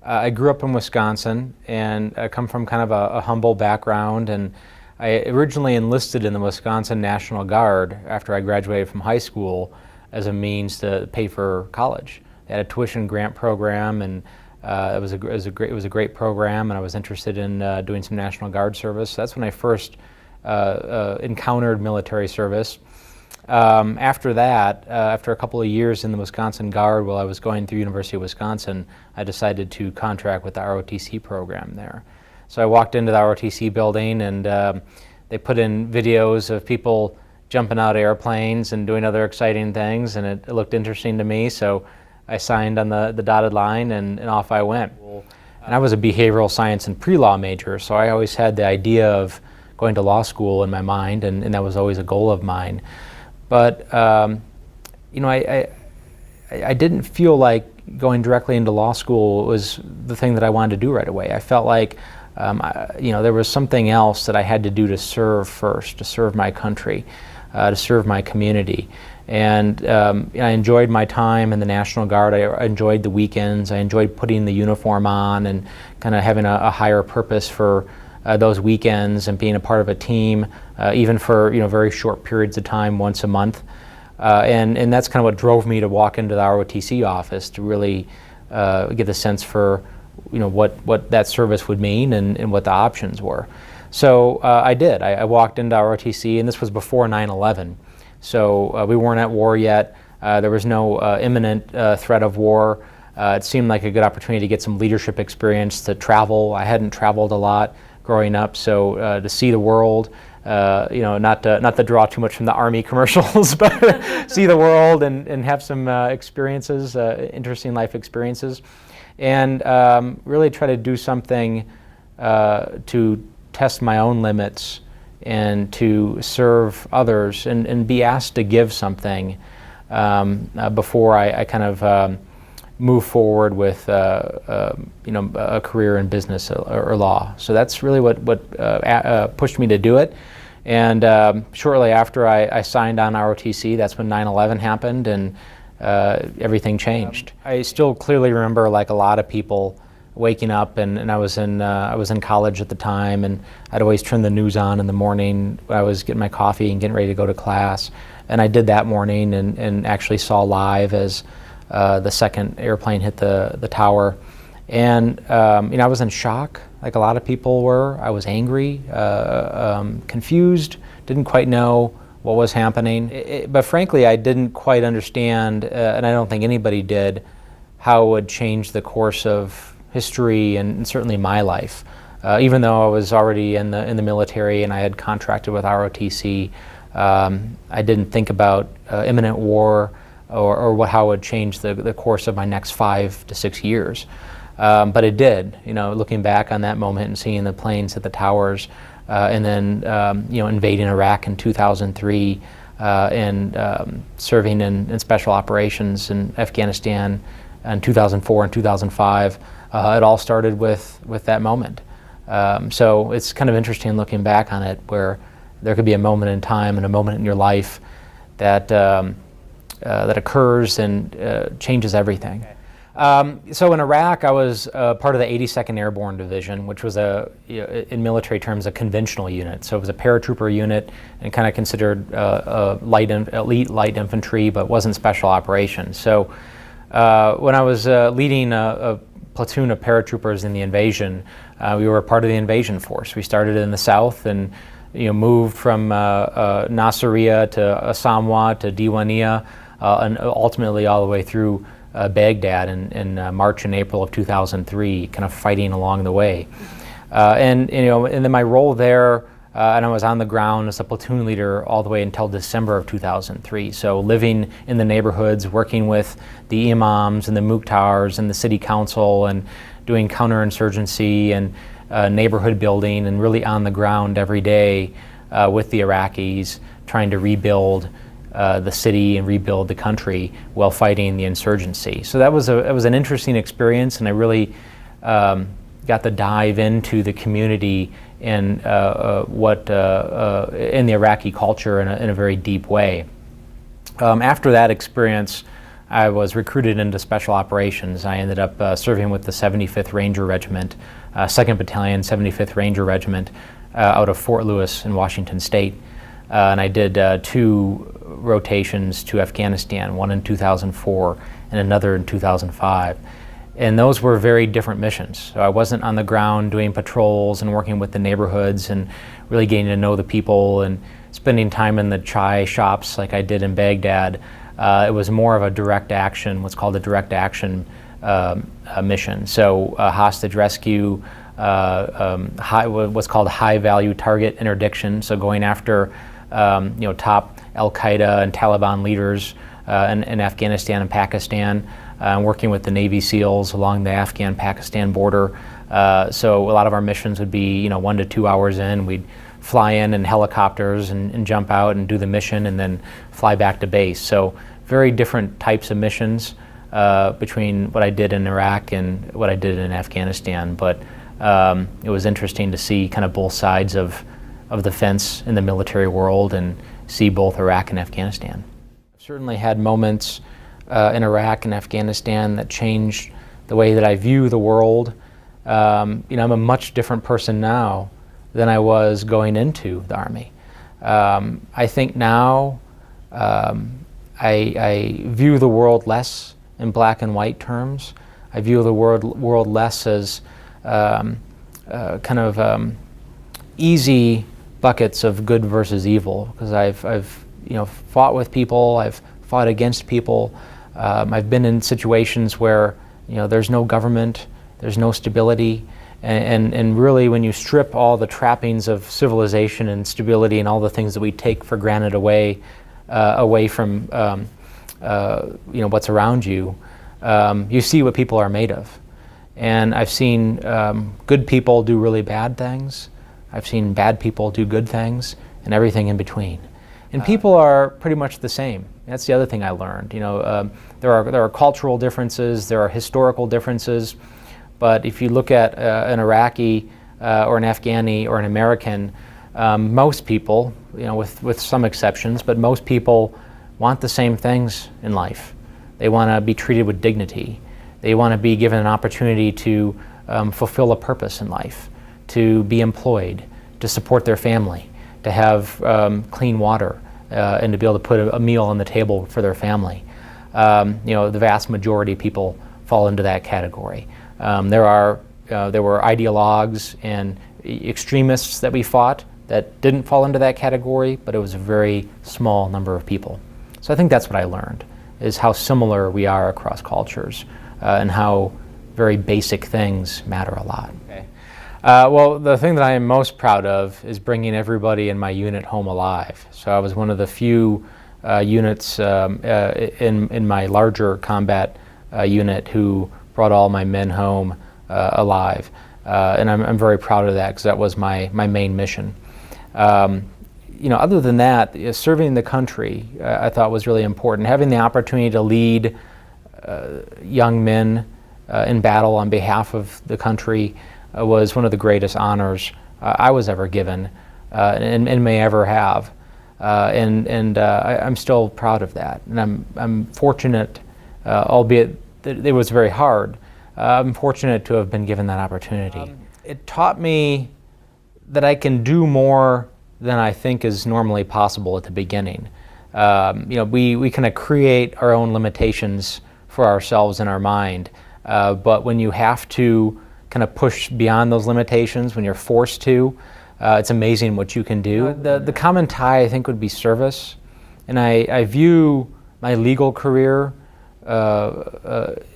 I grew up in Wisconsin and I come from kind of a humble background, and I originally enlisted in the Wisconsin National Guard after I graduated from high school as a means to pay for college. They had a tuition grant program, and it was a great program, and I was interested in doing some National Guard service. So that's when I first encountered military service. After that, after a couple of years in the Wisconsin Guard while I was going through University of Wisconsin, I decided to contract with the ROTC program there. So I walked into the ROTC building, and they put in videos of people jumping out of airplanes and doing other exciting things, and it looked interesting to me, so I signed on the dotted line, and off I went. And I was a behavioral science and pre-law major, so I always had the idea of going to law school in my mind, and that was always a goal of mine. But you know, I didn't feel like going directly into law school was the thing that I wanted to do right away. I felt like you know, there was something else that I had to do to serve first, to serve my country, to serve my community. And I enjoyed my time in the National Guard. I enjoyed the weekends. I enjoyed putting the uniform on and kind of having a higher purpose for those weekends and being a part of a team, even for, you know, very short periods of time, once a month. And that's kind of what drove me to walk into the ROTC office, to really get a sense for, you know, what that service would mean and what the options were. So I did. I walked into ROTC, and this was before 9/11. So we weren't at war yet. There was no imminent threat of war. It seemed like a good opportunity to get some leadership experience, to travel. I hadn't traveled a lot growing up, so to see the world, you know, not to draw too much from the Army commercials, but see the world and have some experiences, interesting life experiences, and really try to do something to test my own limits and to serve others, and be asked to give something before I kind of move forward with you know, a career in business or law. So that's really what pushed me to do it. And shortly after I signed on ROTC, that's when 9/11 happened, and everything changed. I still clearly remember, like a lot of people, waking up, and I was in college at the time, and I'd always turn the news on in the morning when I was getting my coffee and getting ready to go to class. And I did that morning, and actually saw live as the second airplane hit the tower. And you know, I was in shock, like a lot of people were. I was angry, confused, didn't quite know what was happening. But frankly, I didn't quite understand, and I don't think anybody did, how it would change the course of history and certainly my life. Even though I was already in the military and I had contracted with ROTC, I didn't think about imminent war or how it would change the course of my next 5 to 6 years. But it did, you know, looking back on that moment and seeing the planes hit the towers, and then you know, invading Iraq in 2003, and serving in special operations in Afghanistan in 2004 and 2005. It all started with that moment. So it's kind of interesting looking back on it, where there could be a moment in time and a moment in your life that that occurs and changes everything. So in Iraq, I was part of the 82nd Airborne Division, which was in military terms, a conventional unit. So it was a paratrooper unit and kind of considered elite light infantry, but wasn't special operations. So when I was leading a platoon of paratroopers in the invasion, we were part of the invasion force. We started in the south and, you know, moved from Nasiriyah to Asamwa to Diwaniyah, and ultimately all the way through Baghdad in March and April of 2003, kind of fighting along the way. And you know, and then my role there, and I was on the ground as a platoon leader all the way until December of 2003. So living in the neighborhoods, working with the imams and the muqtars and the city council, and doing counterinsurgency and neighborhood building, and really on the ground every day with the Iraqis, trying to rebuild the city and rebuild the country while fighting the insurgency. So that was an interesting experience, and I really got to dive into the community and what in the Iraqi culture in a very deep way. After that experience, I was recruited into special operations. I ended up serving with the 75th Ranger Regiment, 2nd Battalion, 75th Ranger Regiment, out of Fort Lewis in Washington State. And I did 2 rotations to Afghanistan, one in 2004 and another in 2005. And those were very different missions. So I wasn't on the ground doing patrols and working with the neighborhoods and really getting to know the people and spending time in the chai shops like I did in Baghdad. It was more of a direct action, what's called a direct action mission. So hostage rescue, what's called high value target interdiction. So going after top Al-Qaeda and Taliban leaders in Afghanistan and Pakistan, working with the Navy SEALs along the Afghan-Pakistan border. So a lot of our missions would be 1 to 2 hours in. We'd fly in helicopters and jump out and do the mission and then fly back to base. So very different types of missions between what I did in Iraq and what I did in Afghanistan. But it was interesting to see kind of both sides of the fence in the military world and see both Iraq and Afghanistan. I've certainly had moments in Iraq and Afghanistan that changed the way that I view the world. I'm a much different person now than I was going into the Army. I think now I view the world less in black and white terms. I view the world less as easy buckets of good versus evil, because I've fought with people, I've fought against people. I've been in situations where there's no government, there's no stability, and really when you strip all the trappings of civilization and stability and all the things that we take for granted away from what's around you, you see what people are made of. And I've seen good people do really bad things. I've seen bad people do good things, and everything in between. And people are pretty much the same. That's the other thing I learned. There are cultural differences, there are historical differences, but if you look at an Iraqi or an Afghani or an American, most people, with some exceptions, but most people want the same things in life. They want to be treated with dignity. They want to be given an opportunity to fulfill a purpose in life, to be employed, to support their family, to have clean water, and to be able to put a meal on the table for their family. The vast majority of people fall into that category. There were ideologues and extremists that we fought that didn't fall into that category, but it was a very small number of people. So I think that's what I learned, is how similar we are across cultures, and how very basic things matter a lot. Okay. Well, the thing that I am most proud of is bringing everybody in my unit home alive. So I was one of the few units in my larger combat unit who brought all my men home alive. And I'm very proud of that, because that was my main mission. Other than that, serving the country I thought was really important. Having the opportunity to lead young men in battle on behalf of the country was one of the greatest honors I was ever given and may ever have. I'm still proud of that. And I'm fortunate, albeit that it was very hard, I'm fortunate to have been given that opportunity. It taught me that I can do more than I think is normally possible at the beginning. We kind of create our own limitations for ourselves in our mind, but when you have to kind of push beyond those limitations, when you're forced to, it's amazing what you can do. The common tie, I think, would be service, and I view my legal career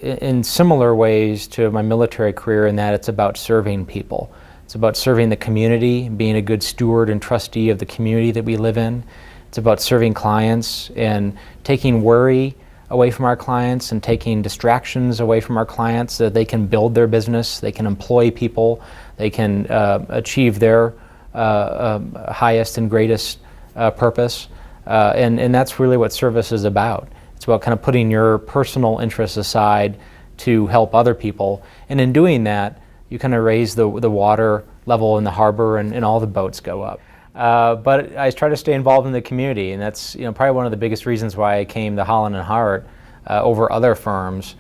in similar ways to my military career, in that it's about serving people. It's about serving the community, being a good steward and trustee of the community that we live in. It's about serving clients and taking worry away from our clients and taking distractions away from our clients so that they can build their business, they can employ people, they can achieve their highest and greatest purpose. And that's really what service is about. It's about kind of putting your personal interests aside to help other people. And in doing that, you kind of raise the water level in the harbor, and all the boats go up. But I try to stay involved in the community, and that's probably one of the biggest reasons why I came to Holland and Hart. over other firms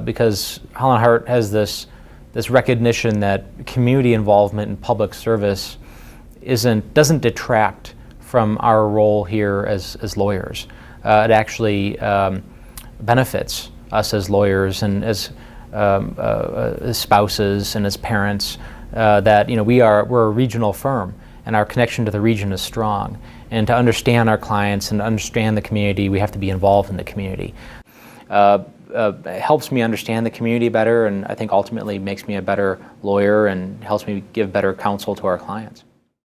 because Holland Hart has this recognition that community involvement in public service doesn't detract from our role here as lawyers. It actually benefits us as lawyers and as spouses and as parents that we're a regional firm and our connection to the region is strong. And to understand our clients and understand the community, we have to be involved in the community. It helps me understand the community better, and I think ultimately makes me a better lawyer and helps me give better counsel to our clients.